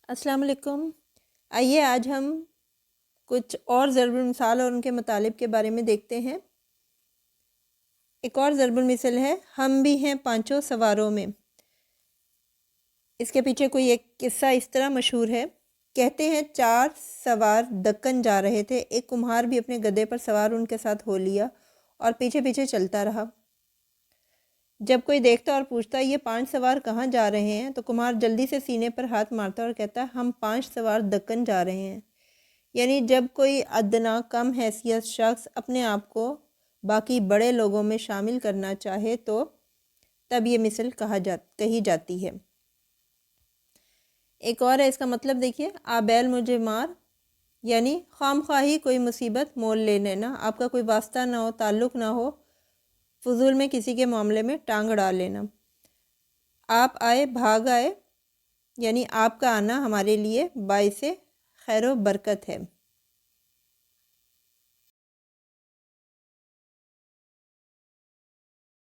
السلام علیکم۔ آئیے آج ہم کچھ اور ضرب المثال اور ان کے مطالب کے بارے میں دیکھتے ہیں۔ ایک اور ضرب المثل ہے، ہم بھی ہیں پانچوں سواروں میں۔ اس کے پیچھے کوئی ایک قصہ اس طرح مشہور ہے، کہتے ہیں 4 سوار دکن جا رہے تھے، ایک کمہار بھی اپنے گدھے پر سوار ان کے ساتھ ہو لیا اور پیچھے پیچھے چلتا رہا۔ جب کوئی دیکھتا اور پوچھتا یہ 5 سوار کہاں جا رہے ہیں تو کمہار جلدی سے سینے پر ہاتھ مارتا اور کہتا ہم 5 سوار دکن جا رہے ہیں۔ یعنی جب کوئی ادنا کم حیثیت شخص اپنے آپ کو باقی بڑے لوگوں میں شامل کرنا چاہے تو تب یہ مثل کہی جاتی ہے۔ ایک اور ہے، اس کا مطلب دیکھیے، آ بیل مجھے مار، یعنی خام خواہی کوئی مصیبت مول لے لینا، آپ کا کوئی واسطہ نہ ہو، تعلق نہ ہو، فضول میں کسی کے معاملے میں ٹانگ اڑا لینا۔ آپ آئے بھاگ آئے، یعنی آپ کا آنا ہمارے لیے باعث خیر و برکت ہے۔